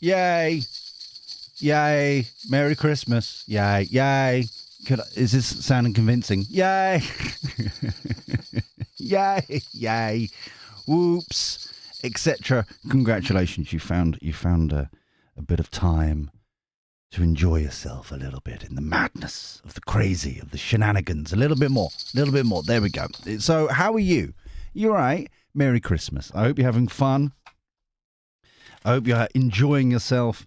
Yay. Yay. Merry Christmas. Yay. Yay. Is this sounding convincing? Yay. Yay. Yay. Whoops. Etc. Congratulations. You found a bit of time to enjoy yourself a little bit in the madness of the crazy, of the shenanigans. A little bit more. There we go. So how are you? You all right? Merry Christmas. I hope you're having fun. I hope you're enjoying yourself.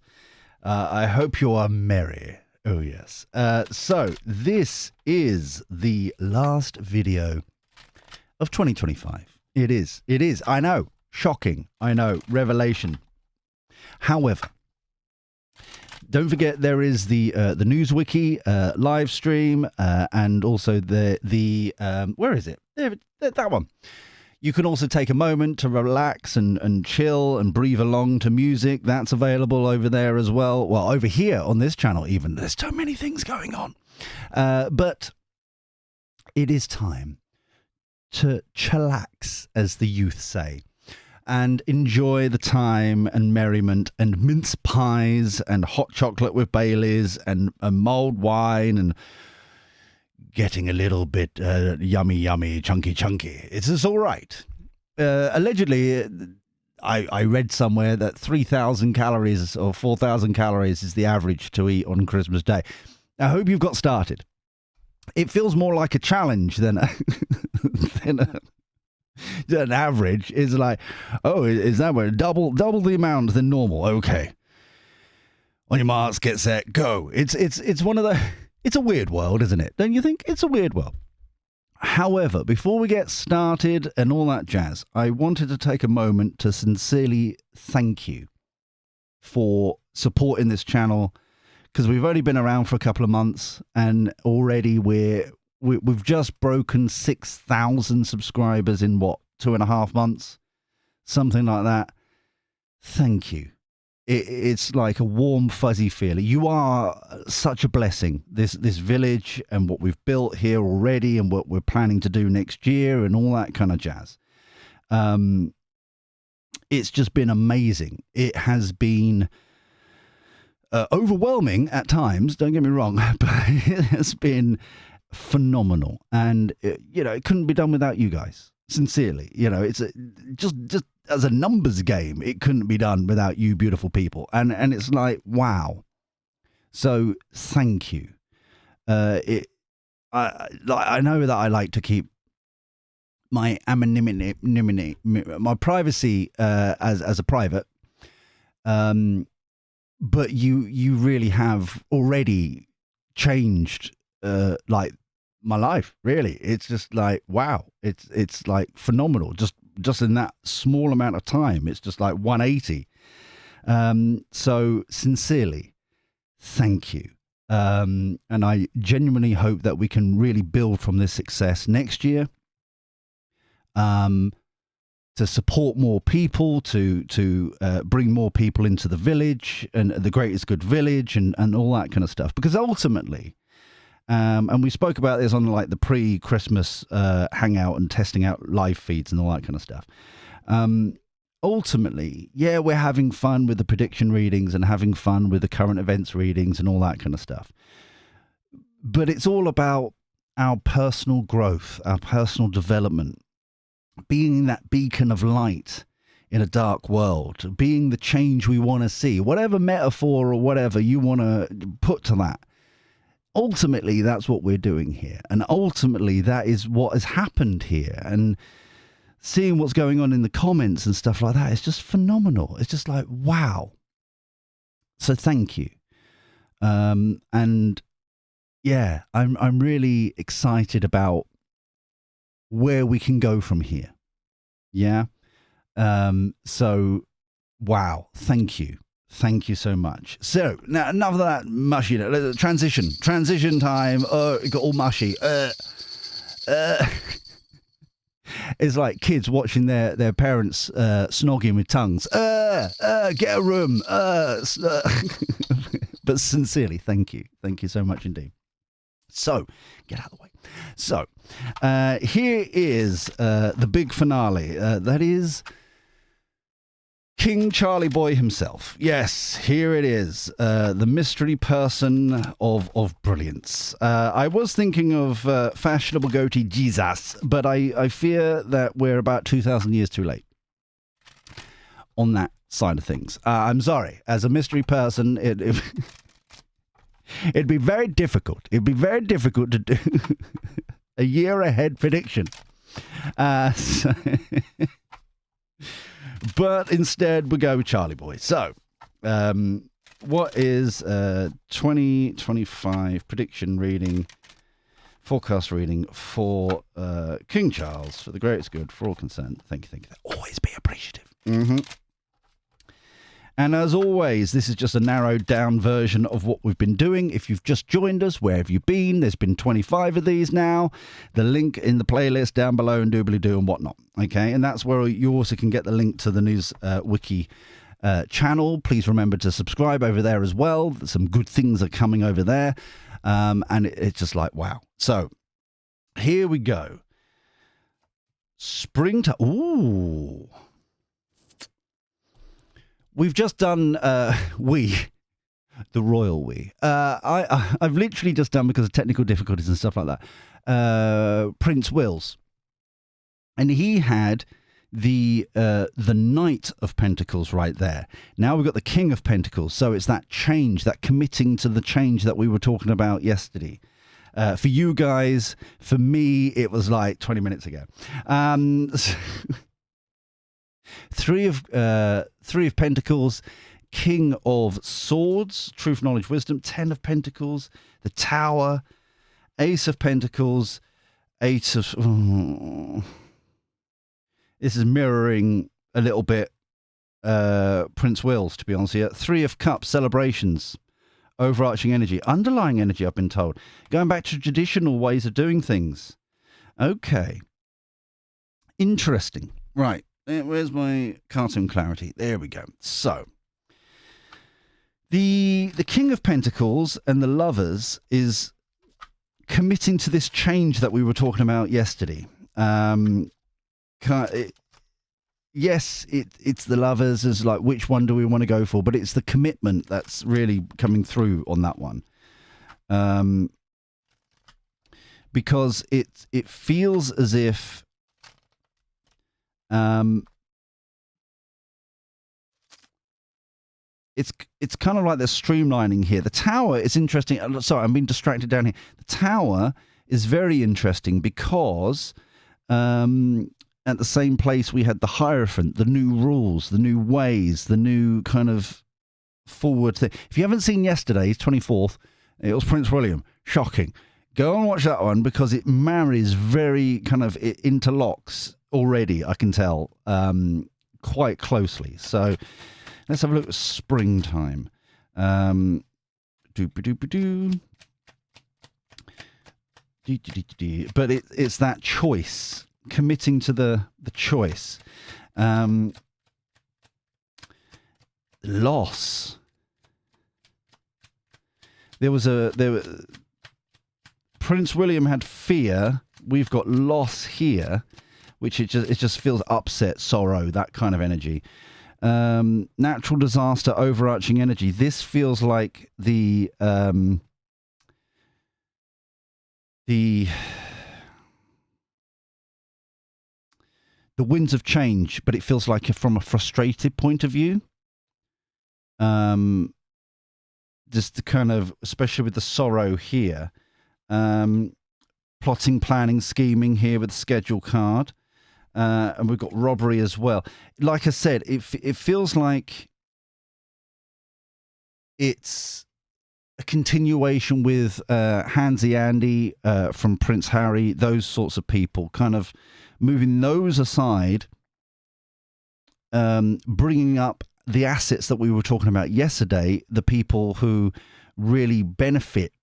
I hope you are merry. Oh, yes. So this is the last video of 2025. It is. I know. Shocking. I know. Revelation. However, don't forget there is the Newswiki live stream and also the where is it? There, that one. You can also take a moment to relax and chill and breathe along to music. That's available over there as well. Well, over here on this channel even. There's so many things going on. But it is time to chillax, as the youth say, and enjoy the time and merriment and mince pies and hot chocolate with Baileys and mulled wine and getting a little bit yummy, chunky. It's all right. Allegedly, I read somewhere that 3,000 calories or 4,000 calories is the average to eat on Christmas Day. I hope you've got started. It feels more like a challenge than an average. Is like, oh, is that where double the amount than normal? Okay. On your marks, get set, go. It's one of the. It's a weird world, isn't it? Don't you think? It's a weird world. However, before we get started and all that jazz, I wanted to take a moment to sincerely thank you for supporting this channel, because we've only been around for a couple of months and already we've just broken 6,000 subscribers in what, 2.5 months? Something like that. Thank you. It's like a warm, fuzzy feeling. You are such a blessing. This village and what we've built here already and what we're planning to do next year and all that kind of jazz. It's just been amazing. It has been overwhelming at times, don't get me wrong, but it has been phenomenal. And, it couldn't be done without you guys. Sincerely, it's just as a numbers game, it couldn't be done without you beautiful people. And it's like, wow. So thank you. I know that I like to keep my anonymity, my privacy as a private. But you really have already changed my life, really. It's just like, wow, it's like phenomenal. Just in that small amount of time, it's just like 180. So sincerely, thank you. And I genuinely hope that we can really build from this success next year. To support more people, to bring more people into the village and the greatest good village and all that kind of stuff. Because ultimately, and we spoke about this on like the pre-Christmas hangout and testing out live feeds and all that kind of stuff. Ultimately, yeah, we're having fun with the prediction readings and having fun with the current events readings and all that kind of stuff. But it's all about our personal growth, our personal development, being that beacon of light in a dark world, being the change we want to see, whatever metaphor or whatever you want to put to that. Ultimately, that's what we're doing here. And ultimately, that is what has happened here. And seeing what's going on in the comments and stuff like that is just phenomenal. It's just like, wow. So thank you. And yeah, I'm really excited about where we can go from here. Yeah. So, wow. Thank you. Thank you so much. So now enough of that mushy. Transition time. It got all mushy. It's like kids watching their parents snogging with tongues. Get a room. But sincerely, thank you. Thank you so much indeed. So, get out of the way. So, here is the big finale. That is King Charlie Boy himself. Yes, here it is. The mystery person of brilliance. I was thinking of fashionable goatee Jesus, but I fear that we're about 2,000 years too late on that side of things. I'm sorry. As a mystery person, it'd be very difficult. It'd be very difficult to do a year ahead prediction. But instead, we go with Charlie Boy. So, what is 2025 prediction reading, forecast reading for King Charles, for the greatest good, for all concerned? Thank you. Always be appreciative. Mm-hmm. And as always, this is just a narrowed down version of what we've been doing. If you've just joined us, where have you been? There's been 25 of these now. The link in the playlist down below and doobly-doo and whatnot. Okay, and that's where you also can get the link to the News Wiki channel. Please remember to subscribe over there as well. Some good things are coming over there. And it's just like, wow. So, here we go. Springtime. Ooh. We've just done the royal we. I've literally just done, because of technical difficulties and stuff like that, Prince Will's, and he had the Knight of Pentacles right there. Now we've got the King of Pentacles, so it's that change, that committing to the change that we were talking about yesterday. For you guys, for me, it was like 20 minutes ago. Three of Pentacles, King of Swords, Truth, Knowledge, Wisdom, 10 of Pentacles, the Tower, Ace of Pentacles, Eight of... Oh. This is mirroring a little bit Prince Will's, to be honest here. 3 of Cups, Celebrations, overarching energy, underlying energy, I've been told. Going back to traditional ways of doing things. Okay. Interesting. Right. Where's my cartoon clarity? There we go. So, the King of Pentacles and the Lovers is committing to this change that we were talking about yesterday. Yes, it's the Lovers as like, which one do we want to go for? But it's the commitment that's really coming through on that one. Because it feels as if it's kind of like they're streamlining here. The Tower is interesting. Sorry, I'm being distracted down here. The Tower is very interesting because at the same place we had the Hierophant, the new rules, the new ways, the new kind of forward thing. If you haven't seen yesterday's 24th, it was Prince William. Shocking. Go and watch that one because it marries very kind of, it interlocks already, I can tell, quite closely. So let's have a look at springtime. But it's that choice, committing to the choice. Loss. Prince William had fear. We've got loss here, which it just feels upset, sorrow, that kind of energy. Natural disaster, overarching energy. This feels like the winds of change, but it feels like from a frustrated point of view. Just the kind of, especially with the sorrow here, plotting, planning, scheming here with the schedule card. And we've got robbery as well. Like I said, it feels like it's a continuation with Handsy Andy from Prince Harry, those sorts of people, kind of moving those aside, bringing up the assets that we were talking about yesterday, the people who really benefit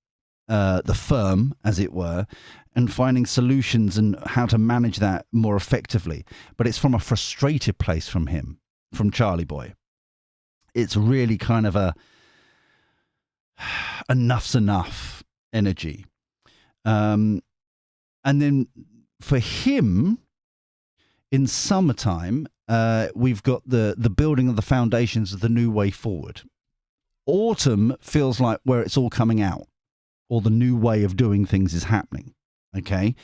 the firm, as it were, and finding solutions and how to manage that more effectively. But it's from a frustrated place from him, from Charlie Boy. It's really kind of a enough's enough energy. And then for him, in summertime, we've got the building of the foundations of the new way forward. Autumn feels like where it's all coming out, or the new way of doing things is happening. Okay.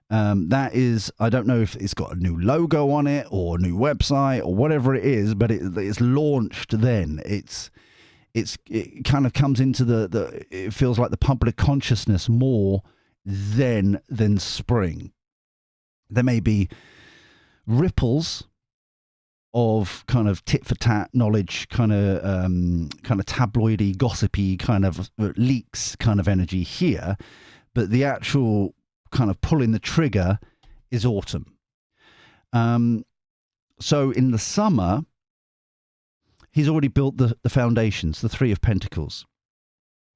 That is, I don't know if it's got a new logo on it or a new website or whatever it is, but it's launched then. It kind of comes into it feels like the public consciousness more than spring. There may be ripples of kind of tit for tat knowledge, kind of tabloidy, gossipy kind of leaks kind of energy here, but the actual kind of pulling the trigger is autumn. So in the summer, he's already built the foundations, the Three of Pentacles.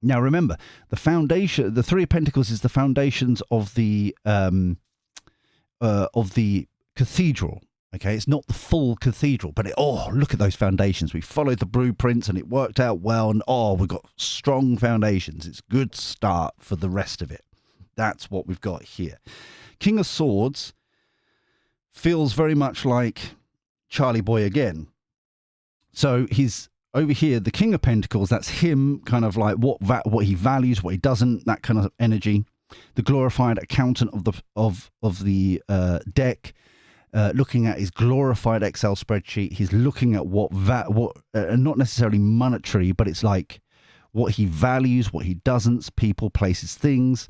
Now remember, the Three of Pentacles is the foundations of the cathedral. Okay, it's not the full cathedral, but look at those foundations. We followed the blueprints and it worked out well, and we've got strong foundations. It's a good start for the rest of it. That's what we've got here. King of Swords feels very much like Charlie Boy again. So he's over here, the King of Pentacles, that's him, kind of like what he values, what he doesn't, that kind of energy. The glorified accountant of the deck, looking at his glorified Excel spreadsheet. He's looking at what not necessarily monetary, but it's like what he values, what he doesn't, people, places, things.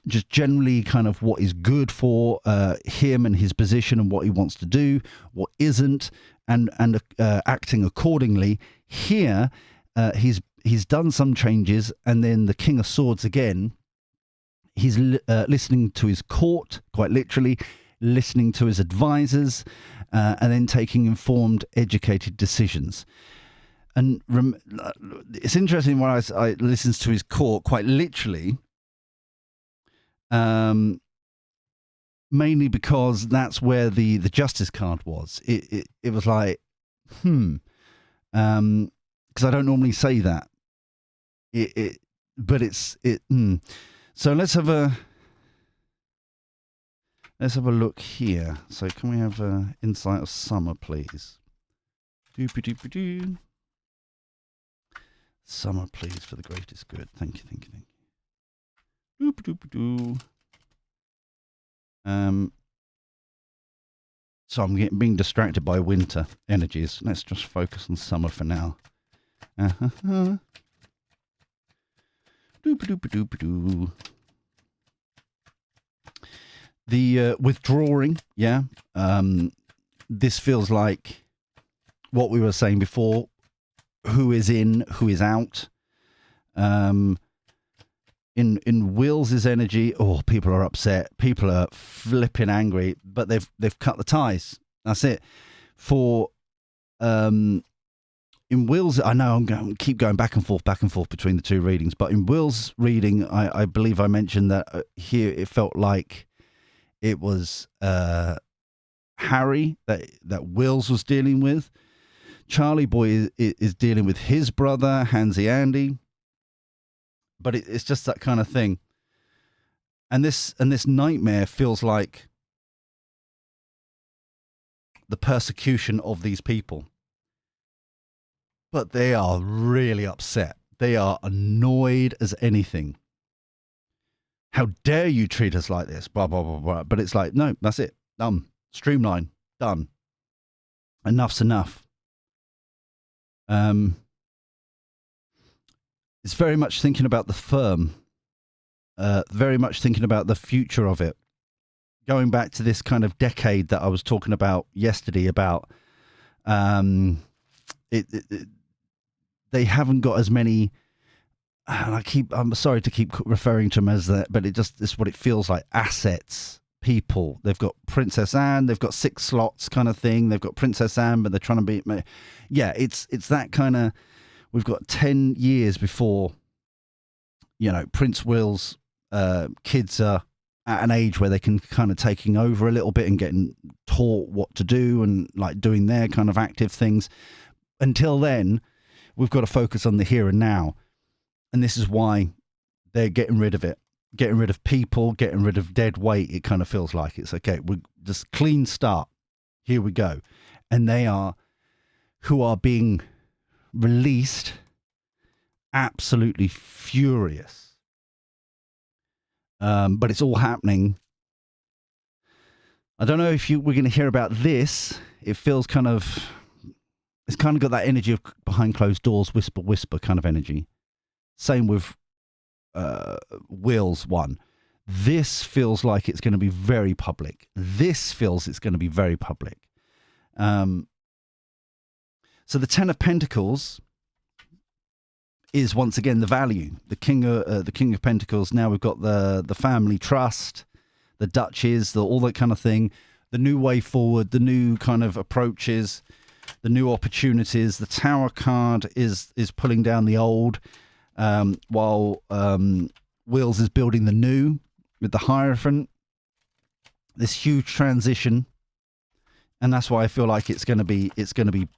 Just generally kind of what is good for him and his position and what he wants to do, what isn't, and acting accordingly. Here, he's done some changes, and then the King of Swords again, he's listening to his court, quite literally, listening to his advisors, and then taking informed, educated decisions. And it's interesting when I listens to his court, quite literally, mainly because that's where the Justice card was. It was like, because I don't normally say that. So let's have a look here. So can we have an insight of summer, please? Doopy-doopy-doo. Summer, please, for the greatest good. Thank you. Doopy-doopy-doo. So I'm being distracted by winter energies. Let's just focus on summer for now. Doopy-doopy-doopy-doo. The withdrawing, yeah. This feels like what we were saying before. Who is in, who is out. In Will's energy, people are upset. People are flipping angry, but they've cut the ties. That's it. For in Will's, I know keep going back and forth between the two readings, but in Will's reading, I believe I mentioned that here it felt like it was Harry that Will's was dealing with. Charlie Boy is dealing with his brother, Hansy Andy. But it's just that kind of thing. And this nightmare feels like the persecution of these people. But they are really upset. They are annoyed as anything. How dare you treat us like this? Blah, blah, blah, blah. But it's like, no, that's it. Done. Streamline. Done. Enough's enough. It's very much thinking about the firm, very much thinking about the future of it. Going back to this kind of decade that I was talking about yesterday about they haven't got as many, and I'm sorry to keep referring to them as that, but it's what it feels like, assets, people. They've got Princess Anne, they've got 6 slots kind of thing. They've got Princess Anne, but they're trying to be, yeah, it's that kind of. We've got 10 years before, Prince Will's kids are at an age where they can kind of taking over a little bit and getting taught what to do and like doing their kind of active things. Until then, we've got to focus on the here and now. And this is why they're getting rid of it. Getting rid of people, getting rid of dead weight. It kind of feels like it's okay. We're just clean start. Here we go. and who are being released, absolutely furious. But it's all happening. I don't know if we're going to hear about this. It feels it's kind of got that energy of behind closed doors, whisper, whisper kind of energy. Same with Will's one. This feels like it's going to be very public. This feels it's going to be very public. So the Ten of Pentacles is once again the value. The King of Pentacles. Now we've got the family trust, the Duchess, all that kind of thing. The new way forward, the new kind of approaches, the new opportunities. The Tower card is pulling down the old, while Wills is building the new with the Hierophant. This huge transition, and that's why I feel like it's going to be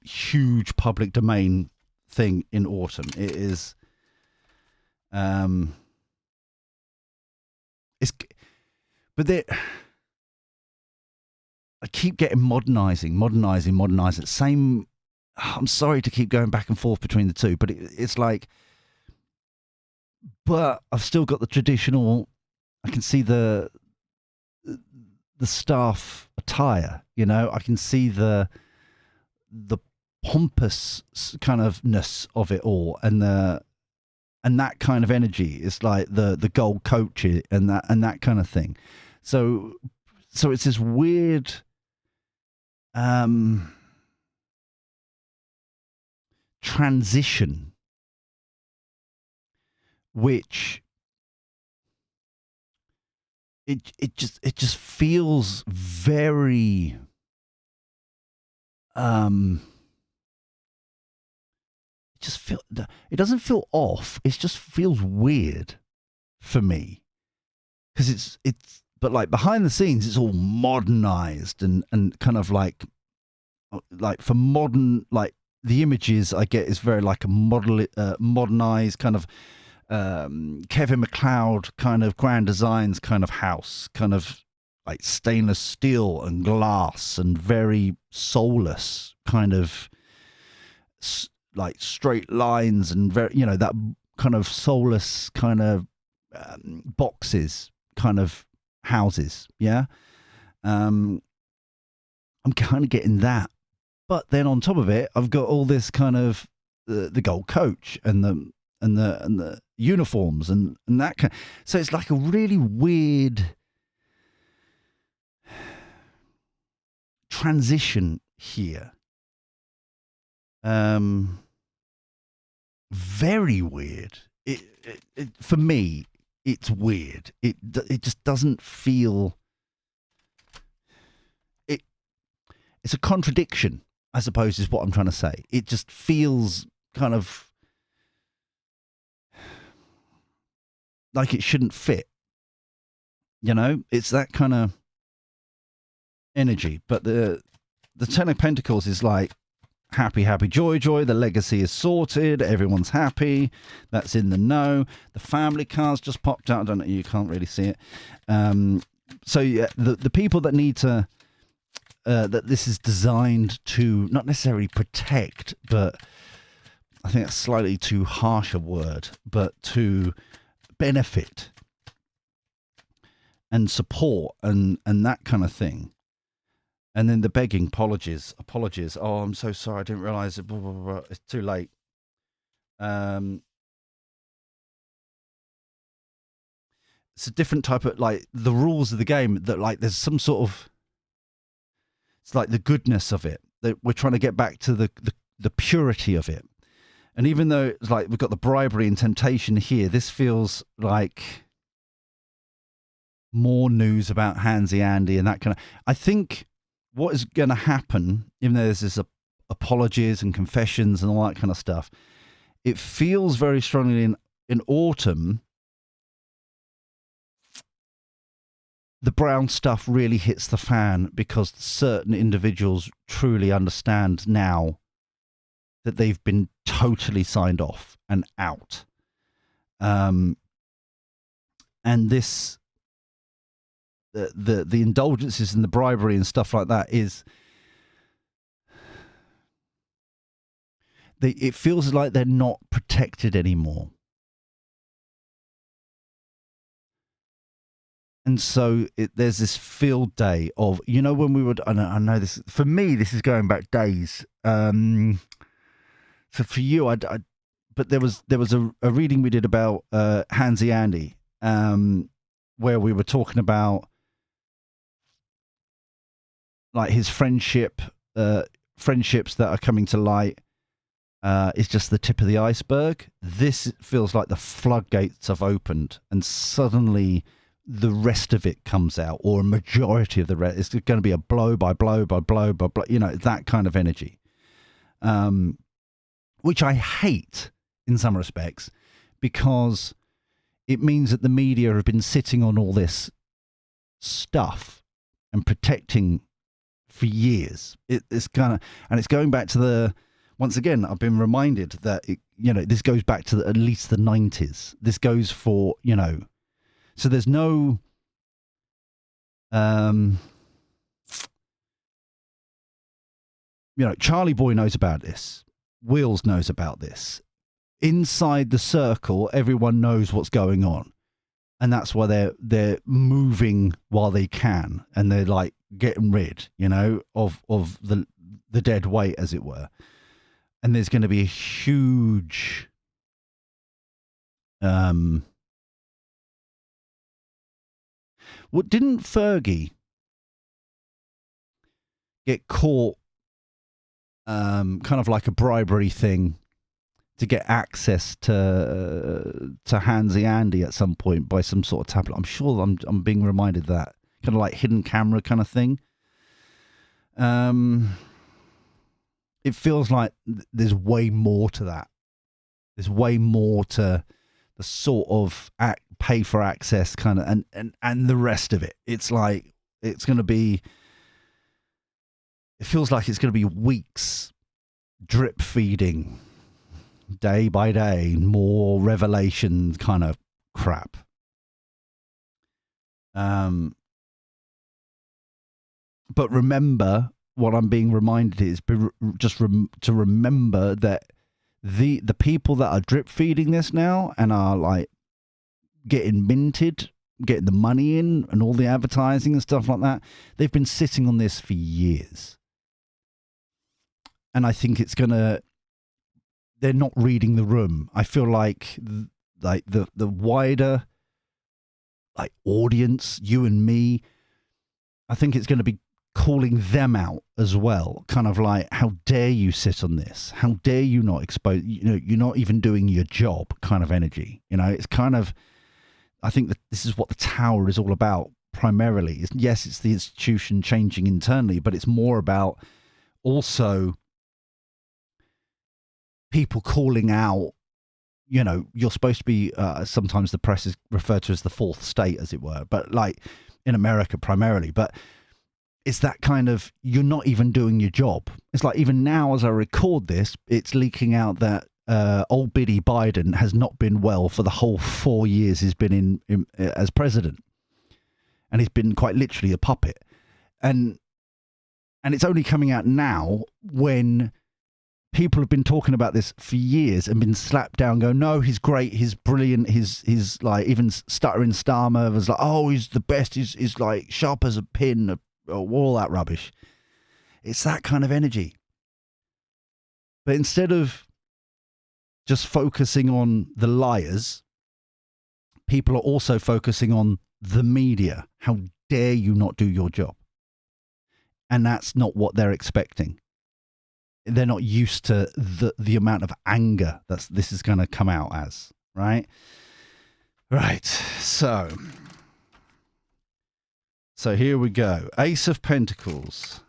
huge public domain thing in autumn. It is. But I keep getting modernizing. Same. I'm sorry to keep going back and forth between the two, but it's like. But I've still got the traditional. I can see the staff attire. I can see the pompous kind ofness of it all, and that kind of energy is like the gold coach and that kind of thing. So it's this weird transition, which it just feels very it doesn't feel off. It just feels weird for me, because but like behind the scenes it's all modernized and kind of like for modern, like the images I get is very like a modernized kind of Kevin MacLeod kind of Grand Designs kind of house, kind of like stainless steel and glass and very soulless kind of like straight lines and very, that kind of soulless kind of boxes kind of houses. Yeah. I'm kind of getting that, but then on top of it, I've got all this kind of the gold coach and the uniforms and that kind. So it's like a really weird transition here. Very weird. It for me, it's weird. It just doesn't feel. It's a contradiction, I suppose, is what I'm trying to say. It just feels kind of like it shouldn't fit. It's that kind of energy. But the Ten of Pentacles is like happy, happy, joy, joy. The legacy is sorted. Everyone's happy. That's in the know. The family cards just popped out. I don't know. You can't really see it. So yeah, the people that need to. That this is designed to not necessarily protect, but I think that's slightly too harsh a word, but to benefit and support and that kind of thing. And then the begging, apologies. Oh, I'm so sorry. I didn't realize it. Blah, blah, blah, blah. It's too late. It's a different type of, like, the rules of the game that, like, there's some sort of, it's like the goodness of it, that we're trying to get back to the purity of it. And even though it's like we've got the bribery and temptation here, this feels like more news about Handsy Andy and that kind of. I think what is going to happen, even though there's this apologies and confessions and all that kind of stuff, it feels very strongly in autumn. The brown stuff really hits the fan because certain individuals truly understand now that they've been totally signed off and out. And this, the indulgences and the bribery and stuff like that is it feels like they're not protected anymore. And so there's this field day of, when we would, I know this, for me, this is going back days. So for you, but there was a reading we did about Handsy Andy, where we were talking about like his friendships that are coming to light is just the tip of the iceberg. This feels like the floodgates have opened, and suddenly the rest of it comes out, or a majority of the rest. It's going to be a blow by blow by blow by blow, that kind of energy, which I hate in some respects, because it means that the media have been sitting on all this stuff and protecting for years. It's kind of, and it's going back to once again, I've been reminded that this goes back to at least the 90s. This goes for, so there's no, Charlie Boy knows about this. Wheels knows about this. Inside the circle, everyone knows what's going on. And that's why they're moving while they can. And they're like getting rid, of the dead weight, as it were. And there's going to be a huge, didn't Fergie get caught, kind of like a bribery thing, to get access to Handsy Andy at some point by some sort of tablet? I'm sure I'm being reminded that kind of like hidden camera kind of thing. It feels like there's way more to that. There's way more to the sort of pay for access kind of, and the rest of it. It's like, it's going to be, it feels like it's going to be weeks drip feeding, day by day, more revelation kind of crap. But remember, what I'm being reminded is to remember that the people that are drip feeding this now and are like getting minted, getting the money in and all the advertising and stuff like that, they've been sitting on this for years. And I think they're not reading the room. I feel like the wider like audience, you and me, I think it's going to be calling them out as well. Kind of like, how dare you sit on this? How dare you not expose, you're not even doing your job kind of energy. It's kind of, I think that this is what the Tower is all about primarily. Yes, it's the institution changing internally, but it's more about also people calling out, you're supposed to be, sometimes the press is referred to as the fourth state, as it were, but like in America primarily, but it's that kind of, you're not even doing your job. It's like, even now as I record this, it's leaking out that old biddy Biden has not been well for the whole 4 years he's been in as president. And he's been quite literally a puppet. And it's only coming out now when people have been talking about this for years and been slapped down, going, no, he's great, he's brilliant, he's like, even Stuttering Starmer was like, oh, he's the best, he's like sharp as a pin, all that rubbish. It's that kind of energy. But instead of just focusing on the liars, people are also focusing on the media. How dare you not do your job? And that's not what they're expecting. They're not used to the amount of anger this is going to come out as, right? Right. So here we go. Ace of Pentacles.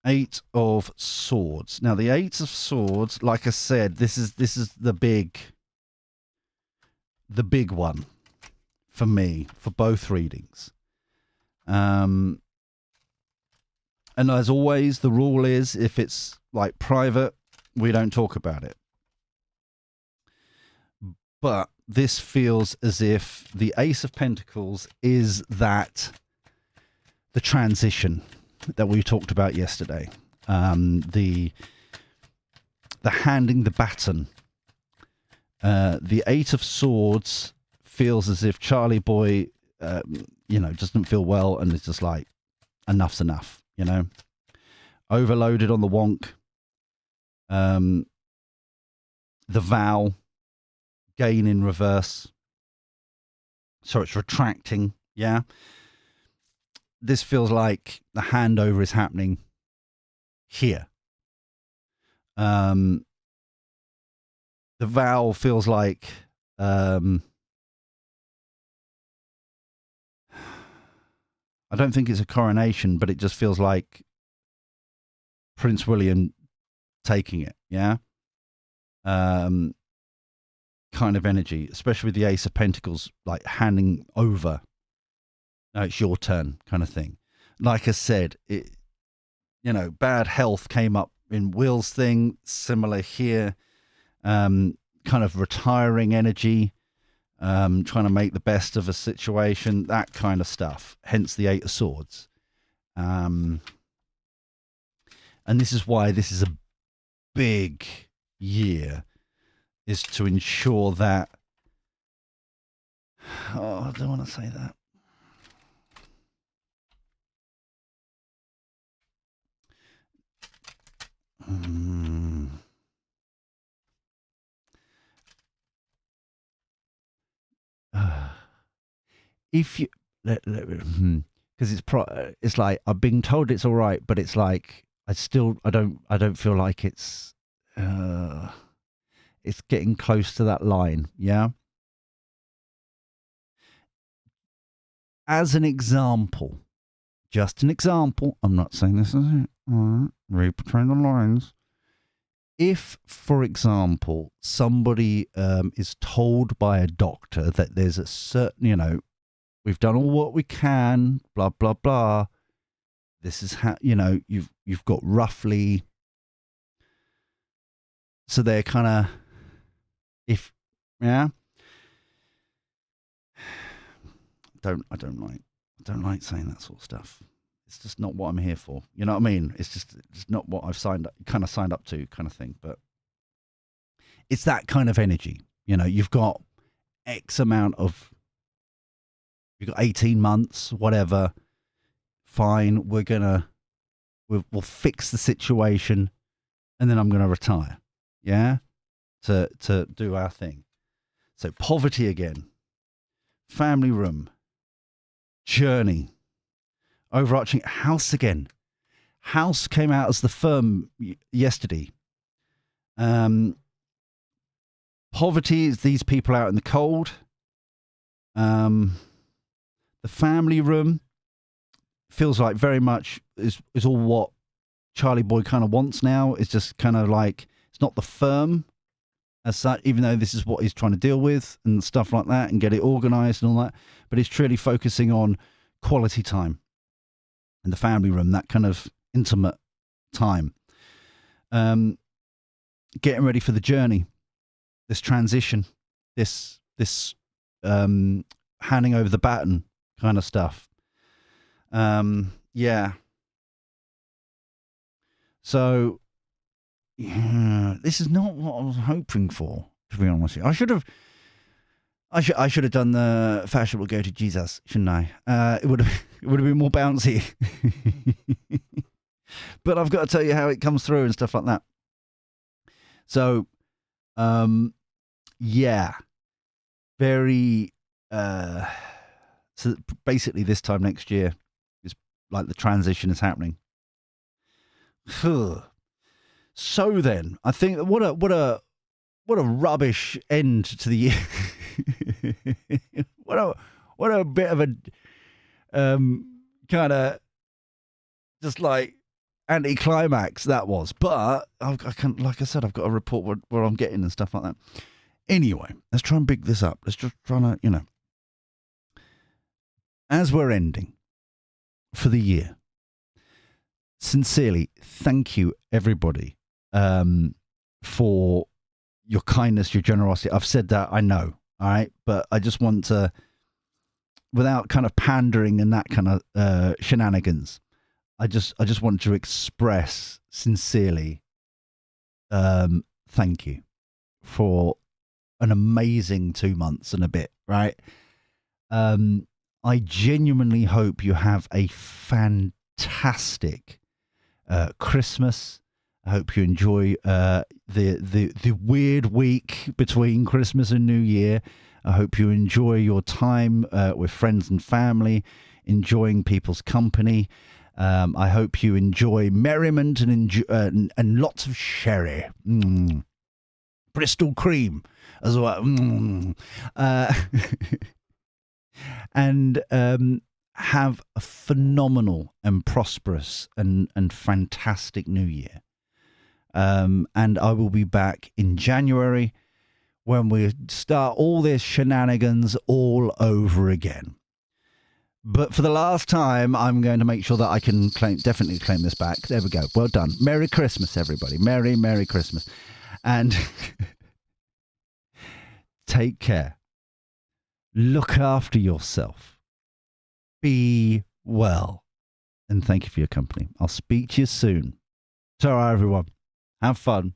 Eight of Swords. Now the Eight of Swords, like I said, this is the big one for me, for both readings. And as always, the rule is, if it's like private, we don't talk about it. But this feels as if the Ace of Pentacles is the transition that we talked about yesterday. the handing the baton. The Eight of Swords feels as if Charlie Boy, doesn't feel well, and it's just like, enough's enough, Overloaded on the wonk. The vow, gain in reverse. So it's retracting, yeah? This feels like the handover is happening here. The vow feels like I don't think it's a coronation, but it just feels like Prince William taking it, yeah? Kind of energy, especially with the Ace of Pentacles, like handing over. No, it's your turn kind of thing. Like I said, bad health came up in Will's thing, similar here. Kind of retiring energy, trying to make the best of a situation, that kind of stuff. Hence the Eight of Swords. And this is why this is a big year, is to ensure that... Oh, I don't want to say that. If you... Because it's like, I've been told it's all right, but it's like, I don't feel like it's getting close to that line, yeah? As an example, just an example, I'm not saying this is it, all right? Read between the lines. If, for example, somebody is told by a doctor that there's a certain, we've done all what we can, blah, blah, blah. This is how, you've got roughly... So they're kind of... I don't like saying that sort of stuff. It's just not what I'm here for. You know what I mean? It's just not what I've signed up to, kind of thing. But it's that kind of energy. You've got X amount of... You've got 18 months, whatever. Fine, we'll fix the situation, and then I'm going to retire. Yeah? To do our thing. So poverty again. Family room. Journey. Overarching house again. House came out as the firm yesterday. Poverty is these people out in the cold. The family room feels like very much is all what Charlie Boy kind of wants now. It's just kind of like, it's not the firm as such, even though this is what he's trying to deal with and stuff like that and get it organised and all that. But he's truly focusing on quality time in the family room, that kind of intimate time. Getting ready for the journey, this transition, this handing over the baton kind of stuff. Yeah. So, yeah, this is not what I was hoping for, to be honest with you. I should have done the fashionable go to Jesus, shouldn't I? It would have been more bouncy. But I've got to tell you how it comes through and stuff like that. So, yeah, very. So basically, this time next year is like the transition is happening. So then, I think what a rubbish end to the year. what a bit of a kind of just like anticlimax that was. But like I said, I've got a report where I'm getting and stuff like that. Anyway, let's try and big this up. Let's just try to, as we're ending for the year, sincerely, thank you everybody for your kindness, your generosity. I've said that, I know, all right, but I just want to, without kind of pandering and that kind of shenanigans, I just want to express sincerely thank you for an amazing 2 months and a bit, right? I genuinely hope you have a fantastic Christmas. I hope you enjoy the weird week between Christmas and New Year. I hope you enjoy your time with friends and family, enjoying people's company. I hope you enjoy merriment and lots of sherry. Bristol cream as well. And have a phenomenal and prosperous and fantastic new year. And I will be back in January when we start all this shenanigans all over again. But for the last time, I'm going to make sure that I can definitely claim this back. There we go. Well done. Merry Christmas, everybody. Merry Christmas. And take care. Look after yourself. Be well. And thank you for your company. I'll speak to you soon. Ta-ra, everyone. Have fun.